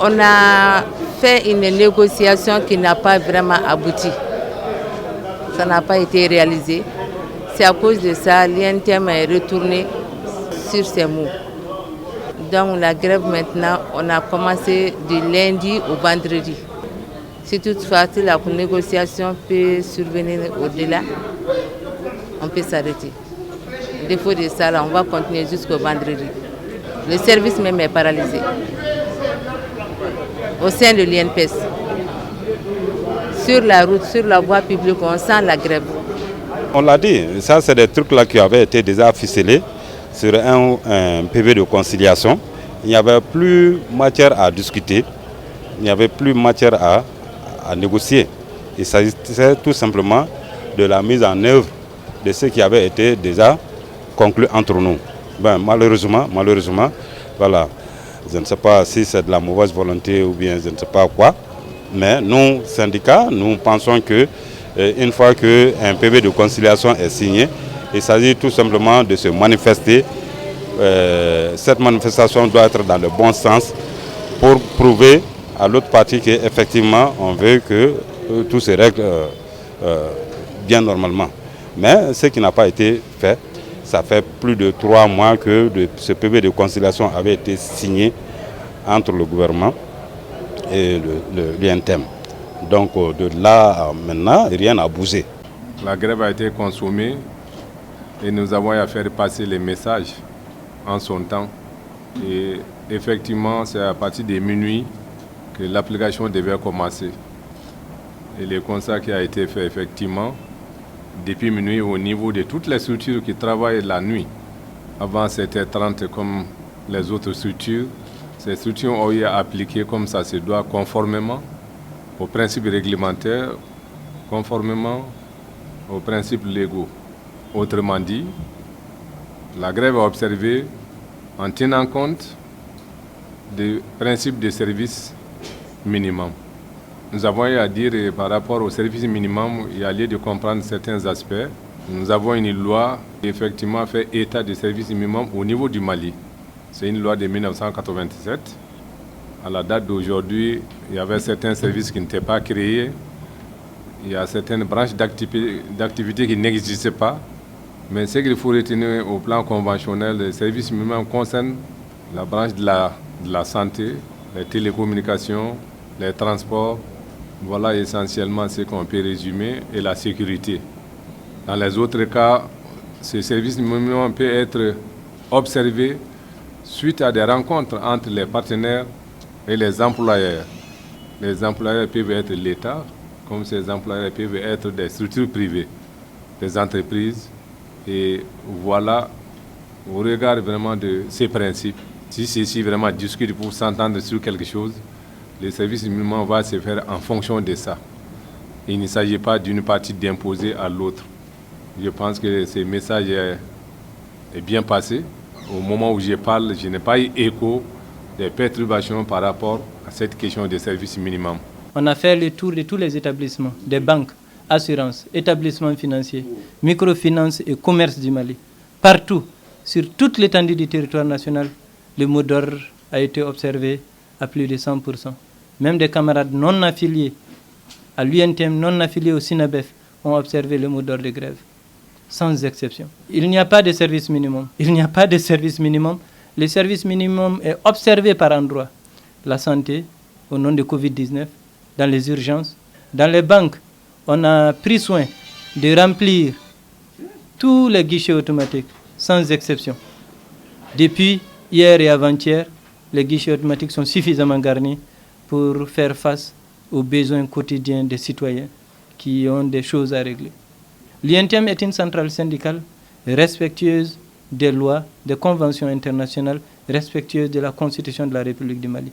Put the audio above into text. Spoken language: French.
On a fait une négociation qui n'a pas vraiment abouti. Ça n'a pas été réalisé. C'est à cause de ça que l'INTM est retourné sur ses mots. Donc la grève maintenant, on a commencé du lundi au vendredi. Si toutefois la négociation peut survenir au-delà, on peut s'arrêter. À défaut de ça, là, on va continuer jusqu'au vendredi. Le service même est paralysé au sein de l'INPS. Sur la route, sur la voie publique, on sent la grève. On l'a dit, ça c'est des trucs là qui avaient été déjà ficelés sur un PV de conciliation. Il n'y avait plus matière à discuter, il n'y avait plus matière à négocier. Il s'agissait tout simplement de la mise en œuvre de ce qui avait été déjà conclu entre nous. Malheureusement, voilà, je ne sais pas si c'est de la mauvaise volonté ou bien je ne sais pas quoi, mais nous, syndicats, nous pensons que une fois qu'un PV de conciliation est signé, il s'agit tout simplement de se manifester. Cette manifestation doit être dans le bon sens pour prouver à l'autre partie qu'effectivement on veut que tout se règle bien normalement. Mais ce qui n'a pas été fait, ça fait plus de 3 mois que ce PV de conciliation avait été signé entre le gouvernement et l'INTM. Donc de là maintenant, rien n'a bougé. La grève a été consommée et nous avons à faire passer les messages en son temps. Et effectivement, c'est à partir de minuit que l'application devait commencer. Et le constat qui a été fait effectivement, depuis minuit au niveau de toutes les structures qui travaillent la nuit, avant 7h30 comme les autres structures, ces structures ont eu à appliquer comme ça se doit conformément aux principes réglementaires, conformément aux principes légaux. Autrement dit, la grève a observé en tenant compte des principes de service minimum. Nous avons eu à dire par rapport au service minimum, il y a lieu de comprendre certains aspects. Nous avons une loi qui effectivement fait état de service minimum au niveau du Mali. C'est une loi de 1997. À la date d'aujourd'hui, il y avait certains services qui n'étaient pas créés. Il y a certaines branches d'activité qui n'existaient pas. Mais ce qu'il faut retenir au plan conventionnel, le service minimum concerne la branche de la santé, les télécommunications, les transports. Voilà essentiellement ce qu'on peut résumer, et la sécurité. Dans les autres cas, ce service minimum peut être observé suite à des rencontres entre les partenaires et les employeurs. Les employeurs peuvent être l'État, comme ces employeurs peuvent être des structures privées, des entreprises. Et voilà, au regard vraiment de ces principes, si ceux-ci vraiment discutent pour s'entendre sur quelque chose, le service minimum va se faire en fonction de ça. Il ne s'agit pas d'une partie d'imposer à l'autre. Je pense que ce message est bien passé. Au moment où je parle, je n'ai pas eu écho des perturbations par rapport à cette question de service minimum. On a fait le tour de tous les établissements, des banques, assurances, établissements financiers, microfinance et commerce du Mali. Partout, sur toute l'étendue du territoire national, le mot d'ordre a été observé à plus de 100%. Même des camarades non affiliés à l'UNTM, non affiliés au SINABEF, ont observé le mot d'ordre de grève, sans exception. Il n'y a pas de service minimum. Il n'y a pas de service minimum. Le service minimum est observé par endroits. La santé, au nom de Covid-19, dans les urgences, dans les banques, on a pris soin de remplir tous les guichets automatiques, sans exception. Depuis hier et avant-hier, les guichets automatiques sont suffisamment garnis pour faire face aux besoins quotidiens des citoyens qui ont des choses à régler. L'INTM est une centrale syndicale respectueuse des lois, des conventions internationales, respectueuse de la Constitution de la République du Mali.